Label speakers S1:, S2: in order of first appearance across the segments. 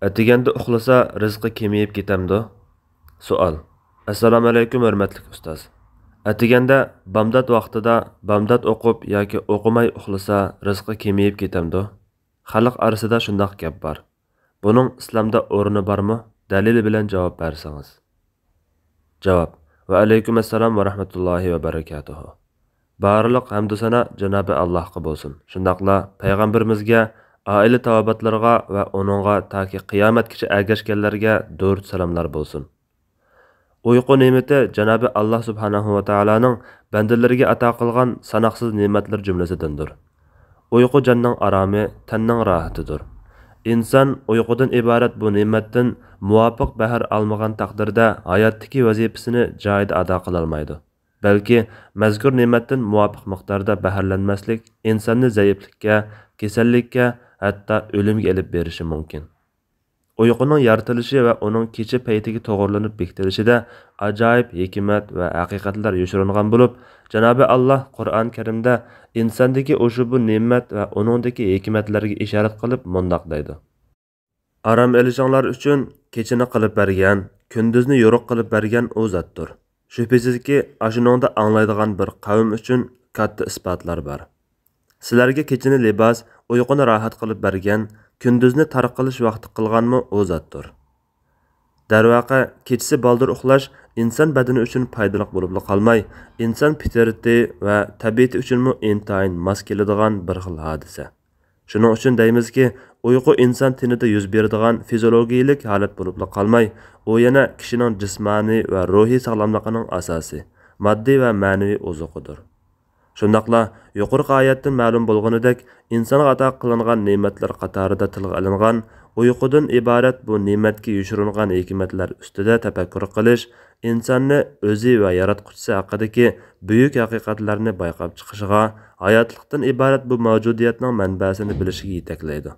S1: Atiganda uxlasa rizqi kemayib ketamdi? Savol. Assalomu alaykum hurmatli ustoz. Atiganda bomdod vaqtida bomdod o'qib yoki o'qimay uxlasa rizqi kemayib ketamdi? Xalq orasida shundoq gap bor. Buning islomda o'rni bormi? Dalili bilan javob bersangiz. Javob. Va alaykum assalom va rahmatullohi va barakatuh. Barliq hamd sana Janobi Allohga bo'lsin. Shundaqla payg'ambarimizga, oila tavobatlarga va uningga toki qiyomatgacha ergashganlarga durud salomlar bo'lsin. Uyqu ne'mati Janobi Alloh subhanahu va taoloning bandalariga ato qilgan sanoqsiz ne'matlar jumlasidandir. Uyqu jonning aromi, tanning rohatidir. İnsan uyqudan iborat bu ne'matdan muvofiq bahar olmagan taqdirda hayotdagi vazifasini joyida ado qila olmaydi. Balki mazkur ne'matdan muvofiq miqdorda baharlanmaslik insonni zaiflikka, kasallikka, hatto o'limga olib berishi mumkin. Uyquning yaratilishi va uning kecha paytiga to'g'rilanib bekitilishida ajoyib hikmat va haqiqatlar yoshiringan bo'lib, Janobi Alloh Qur'on Karimda insondagi o'sha bu ne'mat va uningdagi hikmatlarga ishorat qilib mundoq deydi. Aram elishinglar uchun kechini qilib bergan, kunduzni yo'riq qilib bergan u zotdir. Shubhisizki, ashuningda anglaydigan bir qavm uchun katta isbotlar bor. Sizlarga kechini libos, uyquni rohat qilib bergan, kunduzni tarq qilish vaqti qilganmi u zotdir. Darvaqa, kechisi baldir uxlash inson badani uchun foydali bo'lib qolmay, inson fitrati va tabiati uchunmi intayin mos keladigan bir xil hodisa. Shuning uchun deymizki, uyqu inson tenida yuz beradigan fiziologik holat bo'lib qolmay, u yana kishining jismoniy va ruhiy sog'lomligining asosi, moddiy va ma'naviy ozuqidir. Shundaqla yuqorqi oyatdan ma'lum bo'lganidek, insonga ato qilingan ne'matlar qatorida tilga olingan uyqudan iborat bu ne'matga yoshiringan hikmatlar ustida tafakkur qilish insonni o'zi va yaratquchisi haqidagi buyuk haqiqatlarni bayqab chiqishiga, hayotlikdan iborat bu mavjudiyatning manbasini bilishiga yetaklaydi.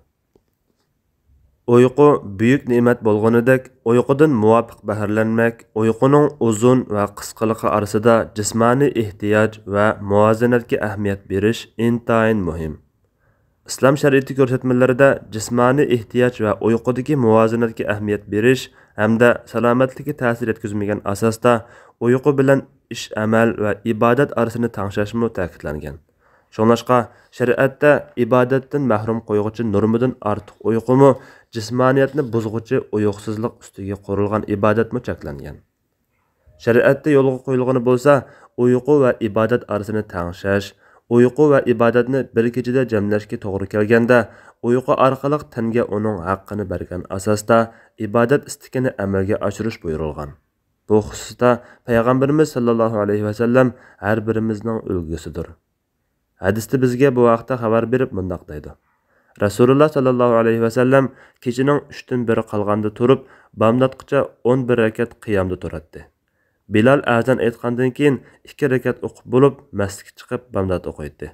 S1: Uyqu buyuk ne'mat bo'lganidek, uyqudan muvofiq baharlanmak, uyquning uzun va qisqaligi orasida jismoniy ehtiyoj va muvozanatga ahamiyat berish intayin muhim. Islom shariati ko'rsatmalarida jismoniy ehtiyoj va uyqudagi muvozanatga ahamiyat berish hamda salomatlikka ta'sir yetkazmagan asosda uyqu bilan ish, amal va ibodat orasini tangshashmi ta'kidlangan. Şoňlaşqa şeriatda ibadatdan mahrum qo'yg'uchi normadan ortiq uyqumu jismoniyatni buzg'uchi uyqusizlik ustiga qurilgan ibodatmi cheklangan. Şeriatda yo'lga qo'yilgani bo'lsa, uyqu va ibodat orasini tangshash, uyqu va ibodatni bir kechada jamlashga to'g'ri kelganda, uyqu orqali tanga uning haqqini bergan asosda ibodat istikini amalga oshirish buyurilgan. Bu xususda payg'ambarimiz sallallohu alayhi va sallam har birimizning ulgusidir. Hadisda bizga bu vaqtda xabar berib mundoq deydi. Rasululloh sallallohu alayhi va sallam kechining 3dan 1 qolganda turib, bomdodgacha 11 rakat qiyomda turadi. Bilal azan aytgandan keyin 2 rakat o'qib bo'lib, masjidga chiqib bomdod o'qiydi.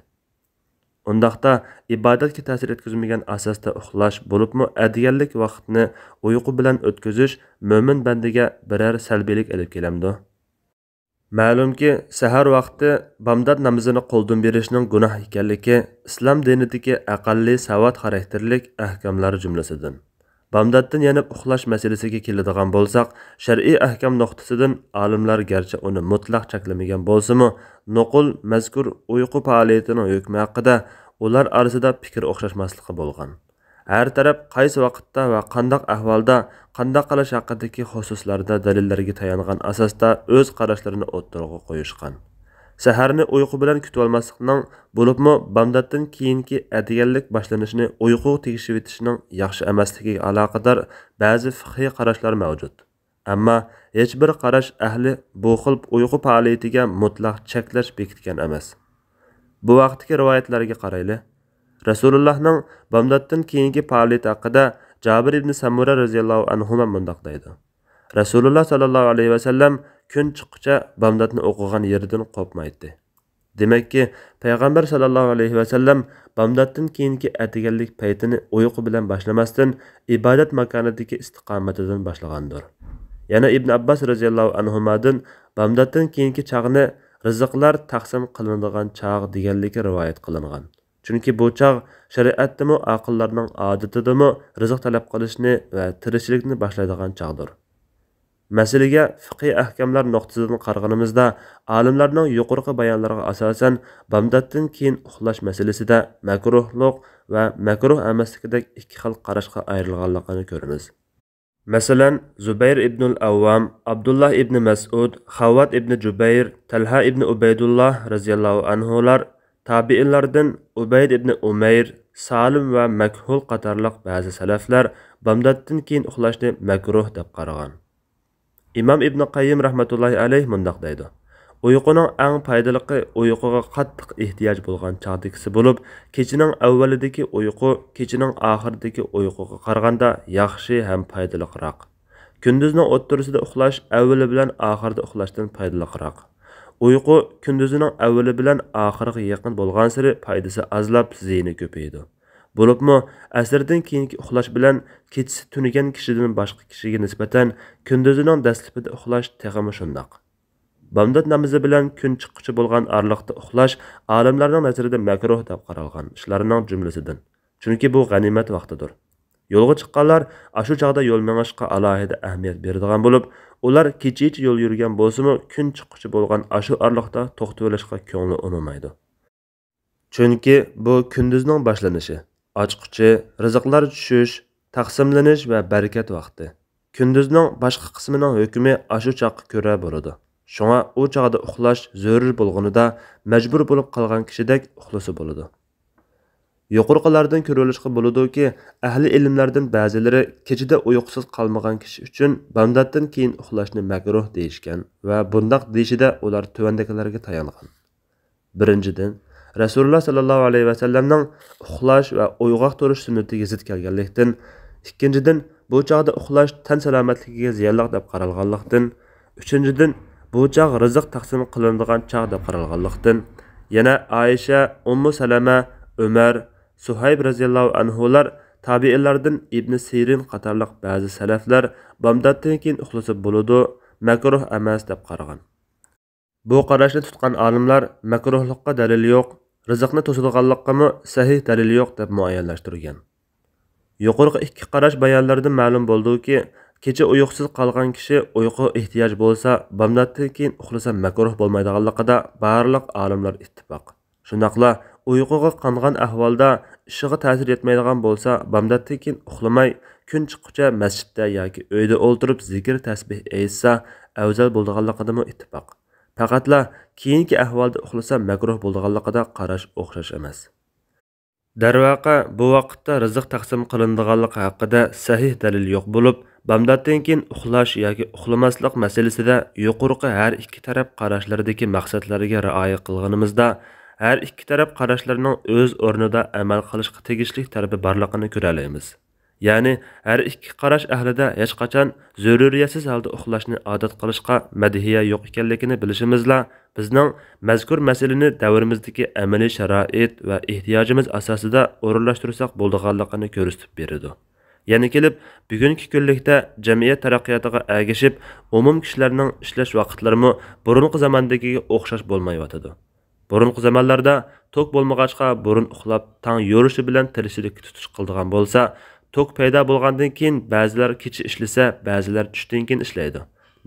S1: Undaqda ibodatga ta'sir etkazmagan asosda uxlash bo'libmi, adiganlik vaqtni uyqu bilan o'tkazish mo'min bandaga biror salbiylik olib kelamdi. Ma'lumki, sahar vaqti bomdod namozini qo'ldan berishning gunoh ekanligi islom dinidagi aqalliy savod xarakterlik ahkamlar jumlasidan. Bomdoddan yana uxlash masalasiga keladigan bo'lsak, shar'iy ahkam nuqtasidan olimlar garchi uni mutlaq cheklamagan bo'lsa-mu, nuqul mazkur uyqu faoliyatining hukmi haqida ular orasida fikr o'xshashmasligi bo'lgan. Her taraf qaysi vaqtda va qandaq ahvolda qandaq qilish haqidagi xususlarda dalillarga tayangan asosda o'z qarashlarini o'ttirg'a qo'yishgan. Saharni uyqu bilan kutib olmaslikning bo'libmi bomdoddan keyingi adiganlik boshlanishini uyqu tegishib etishining yaxshi emasligiga aloqador ba'zi fiqhiy qarashlar mavjud. Ammo hech bir qarash ahli bu xil uyqu faoliyatiga mutlaq cheklash bekitgan emas. Bu vaqtdagi rivoyatlarga qarayli. Rasulullahning bomdoddan keyingi faoliyati haqida Jabir ibn Samura radhiyallohu anhu mundoq deydi. Rasululloh sallallohu alayhi va sallam kun chiqquncha bomdodni o'qigan yeridan qopmaydi. Demakki, payg'ambar sallallohu alayhi va sallam bomdoddan keyingi atiganlik paytini uyqu bilan boshlamasdan ibodat makonidagi istiqomatidan boshlagandir. Yana Ibn Abbas radhiyallohu anhudan bomdoddan keyingi chog'ni rizqlar taqsim qilinadigan chog' deganligi rivoyat qilingan. Chunki bu chaq shariatdimi, aqllarning odatidimi rizq talab qilishni va tirikchilikni boshlaydigan chaqdir. Masalaga fiqhiy ahkamlar nuqtasidan qaraganimizda, olimlarning yuqorqi bayonlariga asosan bomdoddan keyin uxlash masalasida makruhlik va makruh emaslikdek ikki xil qarashga ayrilganligini ko'ramiz. Masalan, Zubayr ibn al-Awvam, Abdullah ibn Mas'ud, Xawvat ibn Jubayr, Talha ibn Ubaydullah radhiyallohu anhular, tabiinlardan Ubayd ibn Umayr, Salim va Makhul qatorliq ba'zi salaflar bomdoddan keyin uxlashni makruh deb qaragan. İmam İbn Qayyim rahmetullahi alayh mundaq deydi. Uyquning eng foydalisi uyquga qattiq ehtiyoj bo'lgan chaqdikisi bo'lib, kechining avvalidagi uyqu kechining oxiridagi uyquga qaraganda yaxshi ham foydaliroq. Kunduzning o'ttirisida uxlash avvali bilan oxirida uxlashdan foydaliroq. Uyqu kunduzining avvali bilan oxiriga yaqin bo'lgan sari foydasi azlab, ziyni ko'paydi. Bo'libmi, asrdan keyingi uxlash bilan kechasi tunigan kishidan boshqa kishiga nisbatan kunduzining dastlabida uxlash texmi shundoq. Bomdod namozi bilan kun chiqquncha bo'lgan oraliqda uxlash olimlarning nazarida makruh deb qaralgan ishlarning jumlasidan. Chunki bu g'animat vaqtidir. Yo'lga chiqqanlar ashu chaqda yo'l mengishga alohida ahamiyat beradigan bo'lib, ular kecha-kecha yo'l yurgan bo'lsa-mu, kun chiqquncha bo'lgan ashu oraliqda to'xtab olishga ko'ngli unmaydi. Chunki bu kunduzning boshlanishi, ochquchi, rizqlar tushish, taqsimlanish va barakat vaqti. Kunduzning boshqa qismining hukmi ashu chaqqa ko'ra bo'ladi. Shunga u chaqda uxlash zarur bo'lganida majbur bo'lib qolgan kishidek uxlasa bo'ladi. Yuqorqilardan ko'rilishga bo'ladiki, ahli ilmlardan ba'zilari kechida uyqusiz qolmagan kishi uchun bomdoddan keyin uxlashni makruh deyishgan va bundaq deyishida ular tuvandagilarga tayangan. Birinchidan, Rasululloh sallallohu alayhi va sallamning uxlash va uyg'oq turish sunnatiga zid kelganlikdan, ikkinchidan, bu chaqda uxlash tan salomatligiga ziyonli deb qaralganlikdan, uchinchidan, bu chaq rizq taqsim qilinadigan chaq deb qaralganlikdan, yana Aisha, Ummu Salama, Umar, Suhayb radhiyallohu anhular, tabiinlardan Ibn Sirin qatorliq ba'zi salaflar bomdoddan keyin uxlasa bo'ladi, makruh emas deb qaragan. Bu qarashni tutgan olimlar makruhlikqa dalil yo'q, rizqni to'sadiganlikqa sahih dalil yo'q deb muayyanlashtirgan. Yuqorqi ikki qarash bayonlardan ma'lum bo'ldiki, kecha uyqusiz qolgan kishi uyqu ehtiyoj bo'lsa, bomdoddan keyin uxlasa makruh bo'lmaydiganligida barliq olimlar ittifoq. Shundaqla uyquga qongan ahvolda ishiga ta'sir etmaydigan bo'lsa, bomdoddan keyin uxlamay kun chiqquncha masjidda yoki uyda o'ltirib zikr tasbih aytsa, afzal bo'ladiganligida ittifoq. Faqatla keyingi ahvolda uxlasa makruh bo'ladiganligida qarash o'xshash emas. Darvaqa bu vaqtda rizq taqsim qilinadiganligi haqida sahih dalil yo'q bo'lib, bomdoddan keyin uxlash yoki uxlamaslik masalasida yuqorqi har ikki taraf qarashlaridagi maqsadlariga rioya qilganimizda, har ikki taraf qarashlarining o'z o'rnida amal qilishga tegishli tarafi borligini ko'ra olamiz. Ya'ni har ikki qarash ahlida hech qachon zaruriyatsiz holda uxlashni odat qilishga madhiya yo'q ekanligini bilishimizla bizning mazkur masalani davrimizdagi amaliy sharoit va ehtiyojimiz asosida o'rinlashtirsak bo'lganligini ko'rsatib beradi. Yana kelib, bugungi kunlikda jamiyat taraqqiyotiga ergashib, umum kishilarning ishlash vaqtlarimi burunqi zamondagiga o'xshash bo'lmayotadi. Burunqi zamonlarda tok bo'lmag'achqa burun uxlab, tong yo'rishi bilan tirikchilik tutish qildigan bo'lsa, tok paydo bo'lgandan keyin ba'zilar kecha ishlasa, ba'zilar tushdan keyin ishlaydi.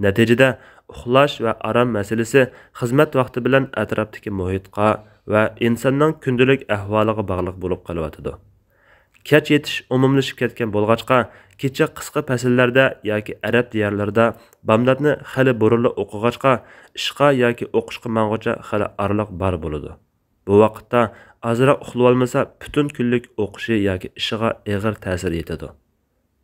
S1: Natijada uxlash va orom masalasi xizmat vaqti bilan atrofdagi muhitga va insonning kundalik ahvoliga bog'liq bo'lib qolyotidi. Kech yetish umumlashib ketgan bo'lg'achqa, kecha qisqa fasllarda yoki arab diyorlarida bomdodni xali burunli o'qig'achqa, ishqa yoki o'qishga mang'ucha xali oraliq bor bo'ladi. Bu vaqtda azroq uxlab olmasa, butun kunlik o'qishi yoki ishiga og'ir ta'sir etadi.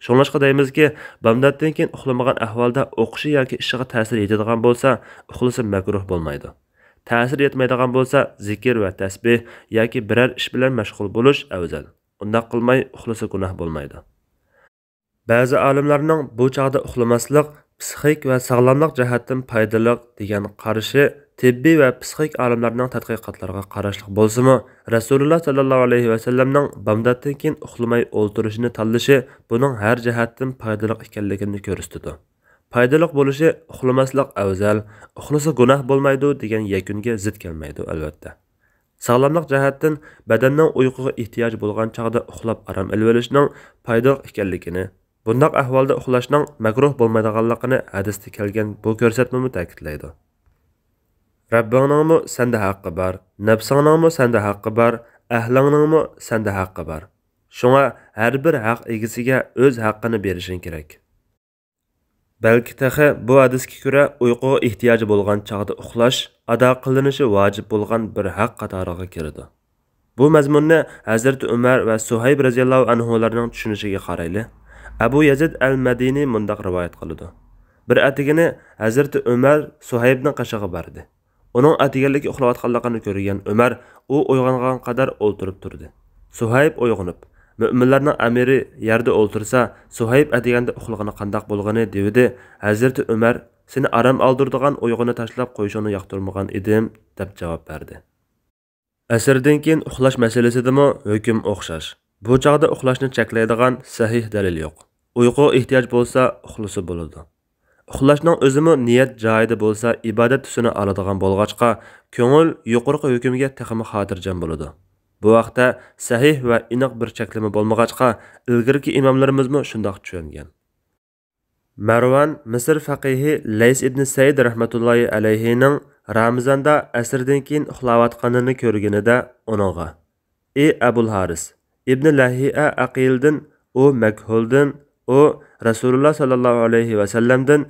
S1: Shunlashqa deymizki, bomdoddan keyin uxlamagan ahvolda o'qishi yoki ishiga ta'sir etadigan bo'lsa, uxlasa makruh bo'lmaydi. Ta'sir etmaydigan bo'lsa, zikr va tasbih yoki biror ish bilan mashg'ul bo'lish afzal. Undaq qilmay uxlasa gunoh bo'lmaydi. Ba'zi olimlarning bu chaqda uxlamaslik psixik va sog'lomlik jihatdan foydali degan qarashi tibbiy va psixik olimlarning tadqiqotlariga qarashli bo'lsa-mu, Rasululloh sallallohu alayhi va sallamning bomdoddan keyin uxlamay o'ltirishini tanlashi buning har jihatdan foydali ekanligini ko'rsatadi. Foydali bo'lishi uxlamaslik afzal, uxlasa gunoh bo'lmaydi degan yakunga zid kelmaydi albatta. Sağlamlıq cəhətdən bədənning uyquga ehtiyoji bo'lgan chaqda uxlab aram olib olishning foydali ekanligini, bundaq ahvolda uxlashning makruh bo'lmaydiganligini hadisda kelgan bu ko'rsatmami ta'kidlaydi. Rabbiningmi senda haqqi bor, nafsingingmi senda haqqi bor, ahlingingmi senda haqqi bor. Shunga har bir haq egisiga o'z haqqini berishing kerak. Balki taxi bu hadisga ko'ra uyquga ehtiyoji bo'lgan chaqda uxlash ado qilinishi vojib bo'lgan bir haq qatoriga kiradi. Bu mazmunni Hazrat Umar va Suhayb radhiyallohu anhularning tushunishiga qarayli. Abu Yazid al-Madini mundaq rivoyat qiladi. Bir atigini Hazrat Umar Suhaybning qashig'iga bordi. Uning atiganligi uxlayotganligini ko'rgan Umar u uyg'ongan qadar o'ltirib turdi. Suhayb uyg'onib, Müminlarning amiri yerda o'ltirsa, Suhayb atiganda uxlagani qandaq bo'lgani dedi. Hazrat Umar seni aram oldirdigan uyg'uni tashlab qo'yishini yoqtirmagan edim deb javob berdi. Asrdan keyin uxlash masalasidami hukm o'xshash. Bu chaqda uxlashni cheklaydigan sahih dalil yo'q. Uyqu ehtiyoj bo'lsa uxlasa bo'ladi. Uxlashning o'zimi niyat joyida bo'lsa, ibodat tusini oladigan bo'lg'achqa, ko'ngil yuqorqi hukmga texmi xotirjam bo'ladi. Bu vaqtda sahih va aniq bir cheklama bo'lmag'achqa, ilgirki imomlarimizmi shundoq tushungan. Marwan Misr faqihi Lays ibn Said rahmatullohi alayhining Ramazonda asrdan keyin uxlayotganini ko'rganida uningga: "Ey Abul Haris ibn Lahiya Aqildin, o Makhuldan, o Rasululloh sallallohu alayhi va sallamdan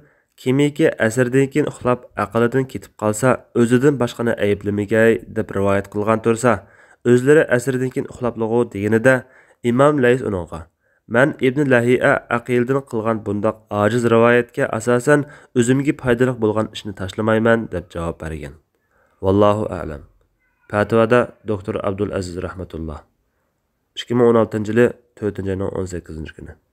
S1: kimiki asrdan keyin uxlab aqlidan ketib qolsa, o'zidan boshqani ayblamagay" deb rivoyat qilgan tursa, o'zlari asrdan keyin uxlablag'u deganida Imom Lays uningga: "Men Ibn Lahiya Aqildan qilgan bundoq ojiz rivoyatga asosan o'zimga foydali bo'lgan ishni tashlamayman" deb javob bergan. Vallohu a'lam. Fatvoda doktor Abdul Aziz rahmatulloh. 2016-yili 4-oyning 18-kuni.